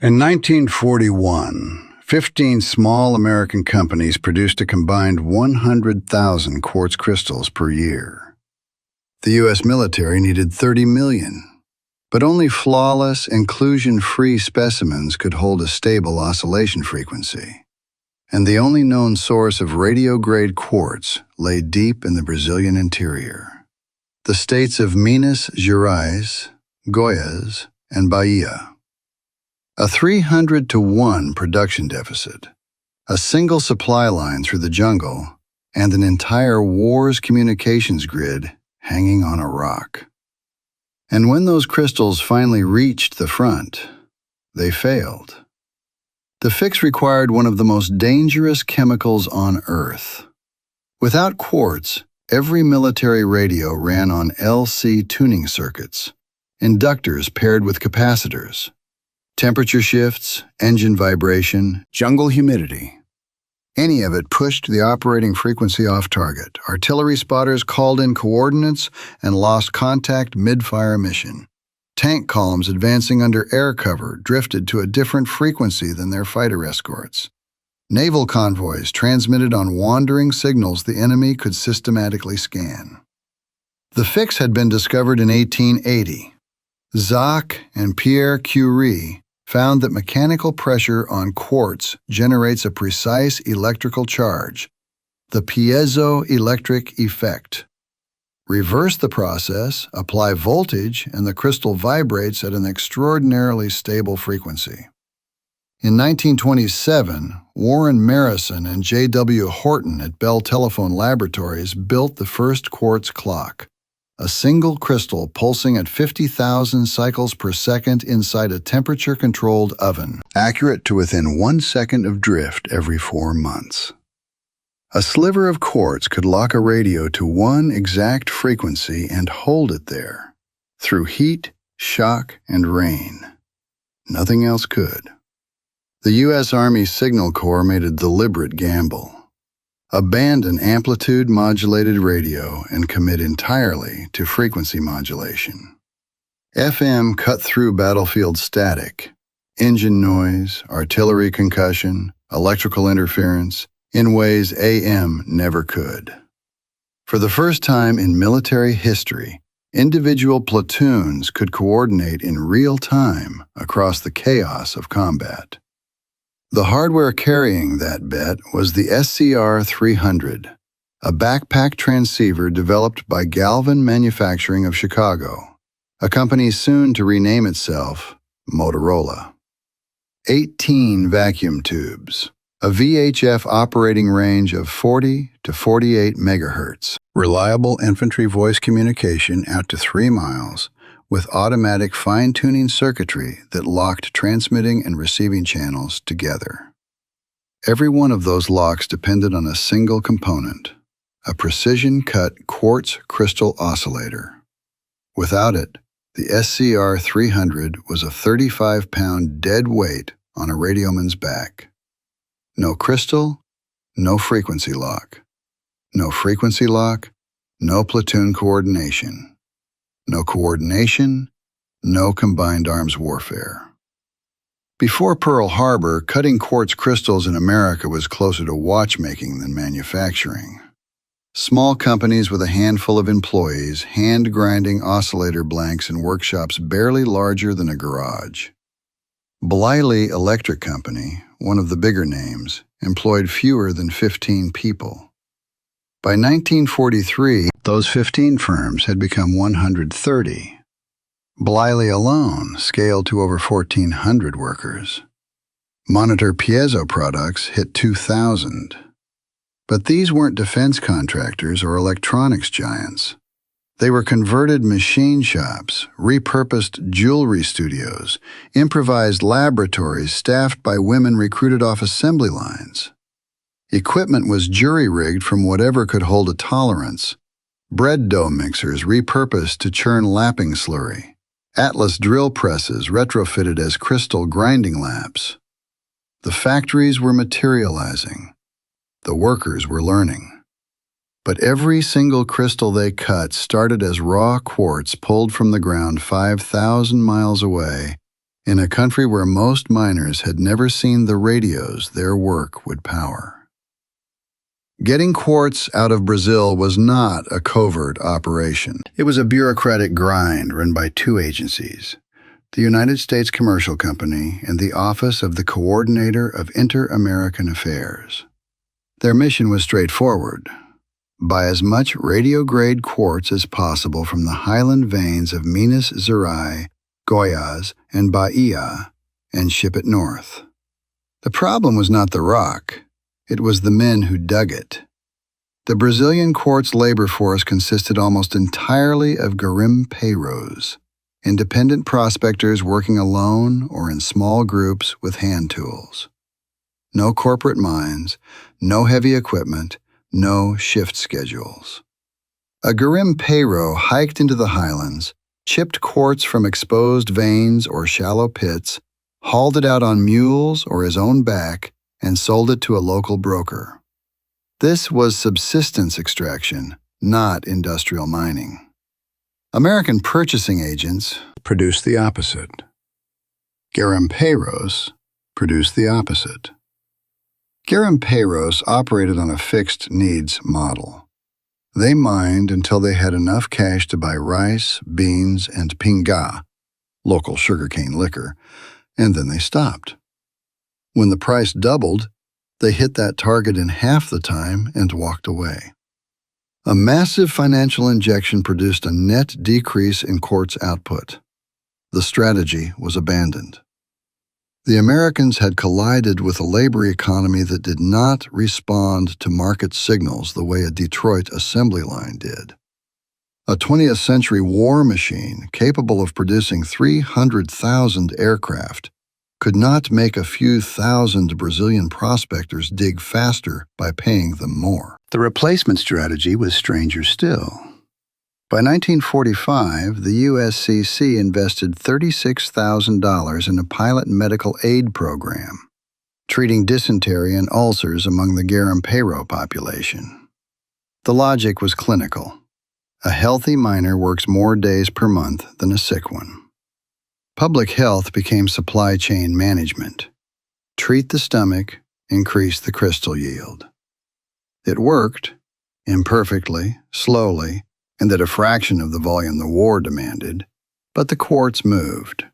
In 1941, 15 small American companies produced a combined 100,000 quartz crystals per year. The U.S. military needed 30 million, but only flawless, inclusion-free specimens could hold a stable oscillation frequency. And the only known source of radio-grade quartz lay deep in the Brazilian interior. The states of Minas Gerais, Goiás, and Bahia. A 300-to-1 production deficit, a single supply line through the jungle, and an entire war's communications grid hanging on a rock. And when those crystals finally reached the front, they failed. The fix required one of the most dangerous chemicals on Earth. Without quartz, every military radio ran on LC tuning circuits, inductors paired with capacitors, temperature shifts, engine vibration, jungle humidity. Any of it pushed the operating frequency off target. Artillery spotters called in coordinates and lost contact mid-fire mission. Tank columns advancing under air cover drifted to a different frequency than their fighter escorts. Naval convoys transmitted on wandering signals the enemy could systematically scan. The fix had been discovered in 1880. Jacques and Pierre Curie found that mechanical pressure on quartz generates a precise electrical charge, the piezoelectric effect. Reverse the process, apply voltage, and the crystal vibrates at an extraordinarily stable frequency. In 1927, Warren Marrison and J.W. Horton at Bell Telephone Laboratories built the first quartz clock, a single crystal pulsing at 50,000 cycles per second inside a temperature-controlled oven, accurate to within 1 second of drift every 4 months. A sliver of quartz could lock a radio to one exact frequency and hold it there, through heat, shock, and rain. Nothing else could. The U.S. Army Signal Corps made a deliberate gamble. Abandon amplitude-modulated radio and commit entirely to frequency modulation. FM cut through battlefield static, engine noise, artillery concussion, electrical interference, in ways AM never could. For the first time in military history, individual platoons could coordinate in real time across the chaos of combat. The hardware carrying that bet was the SCR-300, a backpack transceiver developed by Galvin Manufacturing of Chicago, a company soon to rename itself Motorola. 18 vacuum tubes, a VHF operating range of 40 to 48 megahertz, reliable infantry voice communication out to 3 miles, with automatic fine-tuning circuitry that locked transmitting and receiving channels together. Every one of those locks depended on a single component, a precision-cut quartz crystal oscillator. Without it, the SCR-300 was a 35-pound dead weight on a radioman's back. No crystal, no frequency lock. No frequency lock, no platoon coordination. No coordination, no combined arms warfare. Before Pearl Harbor, cutting quartz crystals in America was closer to watchmaking than manufacturing. Small companies with a handful of employees hand-grinding oscillator blanks in workshops barely larger than a garage. Bliley Electric Company, one of the bigger names, employed fewer than 15 people. By 1943, those 15 firms had become 130. Bliley alone scaled to over 1,400 workers. Monitor Piezo products hit 2,000. But these weren't defense contractors or electronics giants. They were converted machine shops, repurposed jewelry studios, improvised laboratories staffed by women recruited off assembly lines. Equipment was jury-rigged from whatever could hold a tolerance. Bread dough mixers repurposed to churn lapping slurry. Atlas drill presses retrofitted as crystal grinding laps. The factories were materializing. The workers were learning. But every single crystal they cut started as raw quartz pulled from the ground 5,000 miles away in a country where most miners had never seen the radios their work would power. Getting quartz out of Brazil was not a covert operation. It was a bureaucratic grind run by two agencies, the United States Commercial Company and the Office of the Coordinator of Inter-American Affairs. Their mission was straightforward: buy as much radio-grade quartz as possible from the highland veins of Minas Gerais, Goiás, and Bahia, and ship it north. The problem was not the rock. It was the men who dug it. The Brazilian quartz labor force consisted almost entirely of garimpeiros, independent prospectors working alone or in small groups with hand tools. No corporate mines, no heavy equipment, no shift schedules. A garimpeiro hiked into the highlands, chipped quartz from exposed veins or shallow pits, hauled it out on mules or his own back, and sold it to a local broker. This was subsistence extraction, not industrial mining. American purchasing agents produced the opposite. Garimpeiros produced the opposite. Garimpeiros operated on a fixed needs model. They mined until they had enough cash to buy rice, beans, and pingá, local sugarcane liquor, and then they stopped. When the price doubled, they hit that target in half the time and walked away. A massive financial injection produced a net decrease in quartz output. The strategy was abandoned. The Americans had collided with a labor economy that did not respond to market signals the way a Detroit assembly line did. A 20th century war machine capable of producing 300,000 aircraft could not make a few thousand Brazilian prospectors dig faster by paying them more. The replacement strategy was stranger still. By 1945, the USCC invested $36,000 in a pilot medical aid program, treating dysentery and ulcers among the garimpeiro population. The logic was clinical. A healthy miner works more days per month than a sick one. Public health became supply chain management. Treat the stomach, increase the crystal yield. It worked, imperfectly, slowly, and at a fraction of the volume the war demanded, but the quartz moved.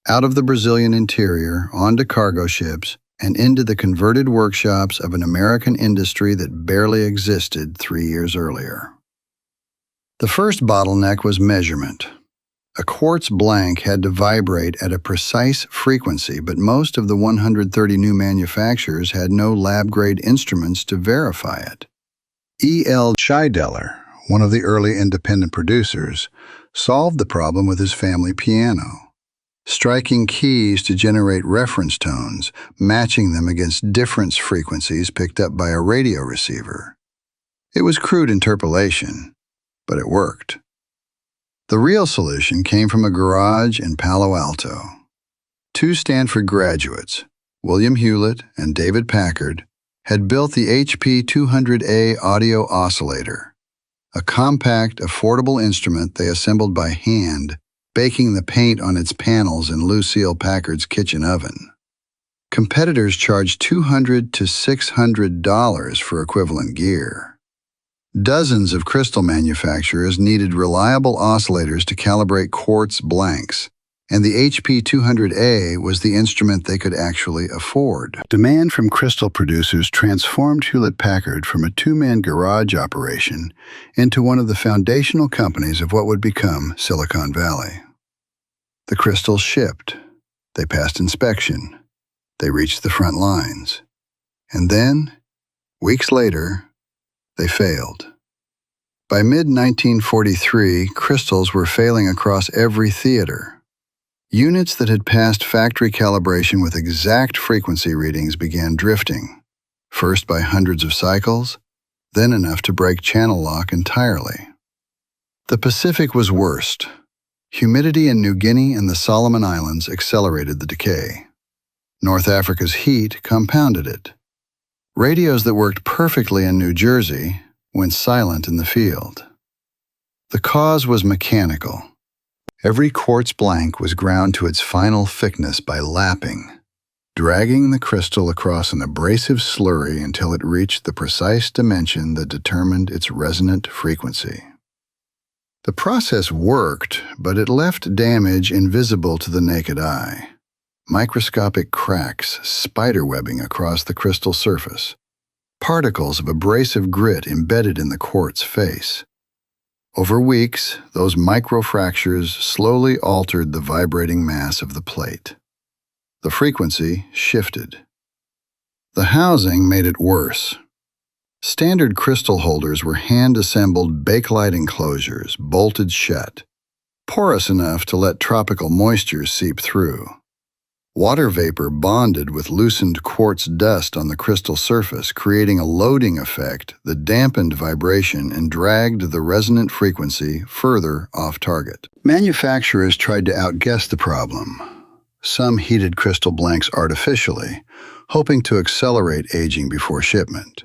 Out of the Brazilian interior, onto cargo ships, and into the converted workshops of an American industry that barely existed 3 years earlier. The first bottleneck was measurement. A quartz blank had to vibrate at a precise frequency, but most of the 130 new manufacturers had no lab-grade instruments to verify it. E.L. Scheideler, one of the early independent producers, solved the problem with his family piano, striking keys to generate reference tones, matching them against difference frequencies picked up by a radio receiver. It was crude interpolation, but it worked. The real solution came from a garage in Palo Alto. Two Stanford graduates, William Hewlett and David Packard, had built the HP 200A audio oscillator, a compact, affordable instrument they assembled by hand, baking the paint on its panels in Lucille Packard's kitchen oven. Competitors charged $200 to $600 for equivalent gear. Dozens of crystal manufacturers needed reliable oscillators to calibrate quartz blanks, and the HP 200A was the instrument they could actually afford. Demand from crystal producers transformed Hewlett-Packard from a two-man garage operation into one of the foundational companies of what would become Silicon Valley. The crystals shipped. They passed inspection. They reached the front lines. And then, weeks later, they failed. By mid-1943, crystals were failing across every theater. Units that had passed factory calibration with exact frequency readings began drifting, first by hundreds of cycles, then enough to break channel lock entirely. The Pacific was worst. Humidity in New Guinea and the Solomon Islands accelerated the decay. North Africa's heat compounded it. Radios that worked perfectly in New Jersey went silent in the field. The cause was mechanical. Every quartz blank was ground to its final thickness by lapping, dragging the crystal across an abrasive slurry until it reached the precise dimension that determined its resonant frequency. The process worked, but it left damage invisible to the naked eye. Microscopic cracks spiderwebbing across the crystal surface, particles of abrasive grit embedded in the quartz face. Over weeks, those microfractures slowly altered the vibrating mass of the plate. The frequency shifted. The housing made it worse. Standard crystal holders were hand-assembled bakelite enclosures, bolted shut, porous enough to let tropical moisture seep through. Water vapor bonded with loosened quartz dust on the crystal surface, creating a loading effect that dampened vibration and dragged the resonant frequency further off target. Manufacturers tried to outguess the problem. Some heated crystal blanks artificially, hoping to accelerate aging before shipment.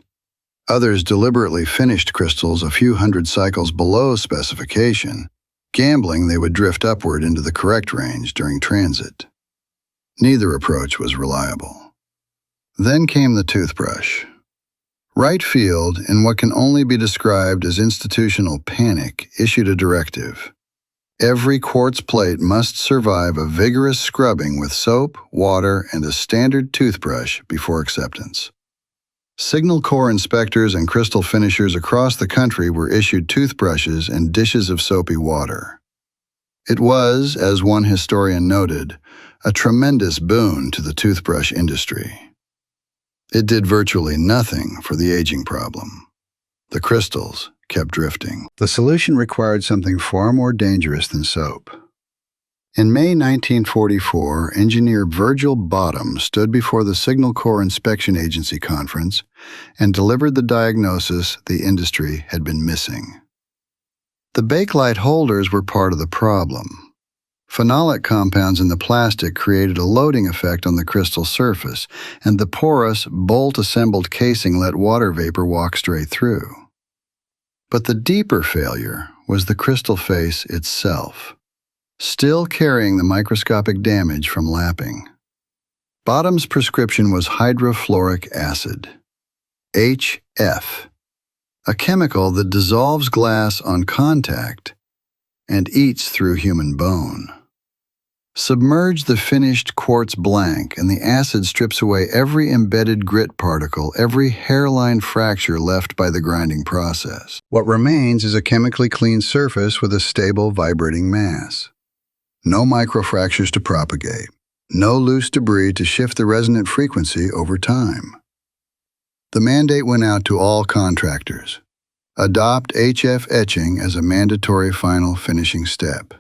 Others deliberately finished crystals a few hundred cycles below specification, gambling they would drift upward into the correct range during transit. Neither approach was reliable. Then came the toothbrush. Wright Field, in what can only be described as institutional panic, issued a directive. Every quartz plate must survive a vigorous scrubbing with soap, water, and a standard toothbrush before acceptance. Signal Corps inspectors and crystal finishers across the country were issued toothbrushes and dishes of soapy water. It was, as one historian noted, a tremendous boon to the toothbrush industry. It did virtually nothing for the aging problem. The crystals kept drifting. The solution required something far more dangerous than soap. In May 1944, engineer Virgil Bottom stood before the Signal Corps Inspection Agency conference and delivered the diagnosis the industry had been missing. The bakelite holders were part of the problem. Phenolic compounds in the plastic created a loading effect on the crystal surface, and the porous, bolt-assembled casing let water vapor walk straight through. But the deeper failure was the crystal face itself, still carrying the microscopic damage from lapping. Bottom's prescription was hydrofluoric acid, HF, a chemical that dissolves glass on contact and eats through human bone. Submerge the finished quartz blank, and the acid strips away every embedded grit particle, every hairline fracture left by the grinding process. What remains is a chemically clean surface with a stable, vibrating mass. No microfractures to propagate, no loose debris to shift the resonant frequency over time. The mandate went out to all contractors. Adopt HF etching as a mandatory final finishing step.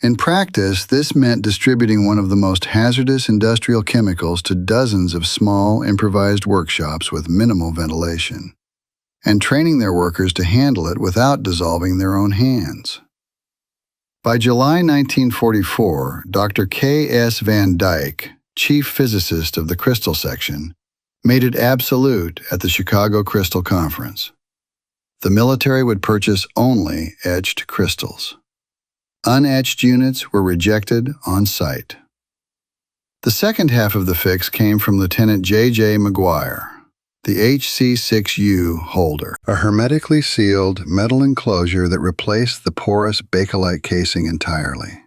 In practice, this meant distributing one of the most hazardous industrial chemicals to dozens of small, improvised workshops with minimal ventilation, and training their workers to handle it without dissolving their own hands. By July 1944, Dr. K.S. Van Dyke, chief physicist of the crystal section, made it absolute at the Chicago Crystal Conference. The military would purchase only etched crystals. Unetched units were rejected on site. The second half of the fix came from Lieutenant J.J. McGuire, the HC6U holder, a hermetically sealed metal enclosure that replaced the porous bakelite casing entirely.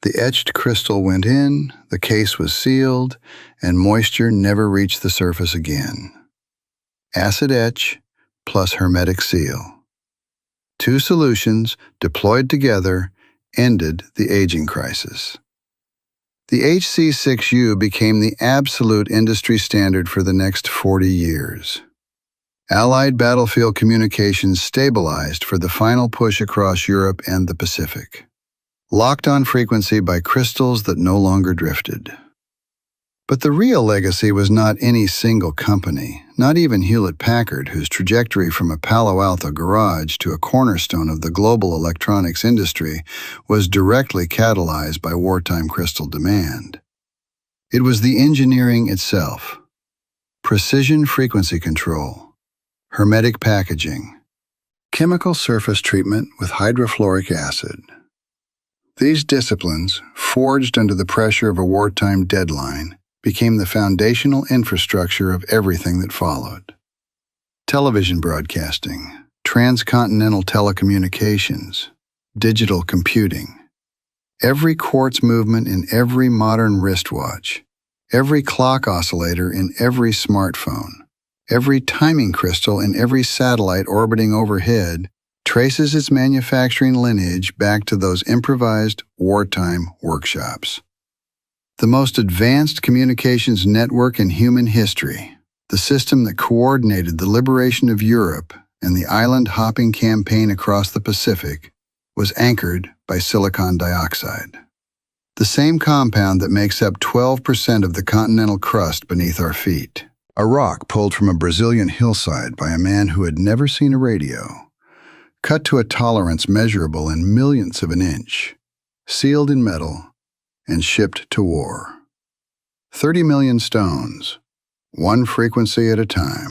The etched crystal went in, the case was sealed, and moisture never reached the surface again. Acid etch plus hermetic seal. Two solutions, deployed together, ended the aging crisis. The HC6U became the absolute industry standard for the next 40 years. Allied battlefield communications stabilized for the final push across Europe and the Pacific, locked on frequency by crystals that no longer drifted. But the real legacy was not any single company, not even Hewlett Packard, whose trajectory from a Palo Alto garage to a cornerstone of the global electronics industry was directly catalyzed by wartime crystal demand. It was the engineering itself: precision frequency control, hermetic packaging, chemical surface treatment with hydrofluoric acid, These disciplines, forged under the pressure of a wartime deadline, became the foundational infrastructure of everything that followed. Television broadcasting, transcontinental telecommunications, digital computing. Every quartz movement in every modern wristwatch, every clock oscillator in every smartphone, every timing crystal in every satellite orbiting overhead traces its manufacturing lineage back to those improvised wartime workshops. The most advanced communications network in human history, the system that coordinated the liberation of Europe and the island-hopping campaign across the Pacific, was anchored by silicon dioxide, the same compound that makes up 12% of the continental crust beneath our feet. A rock pulled from a Brazilian hillside by a man who had never seen a radio, cut to a tolerance measurable in millionths of an inch, sealed in metal, and shipped to war. 30 million stones, one frequency at a time.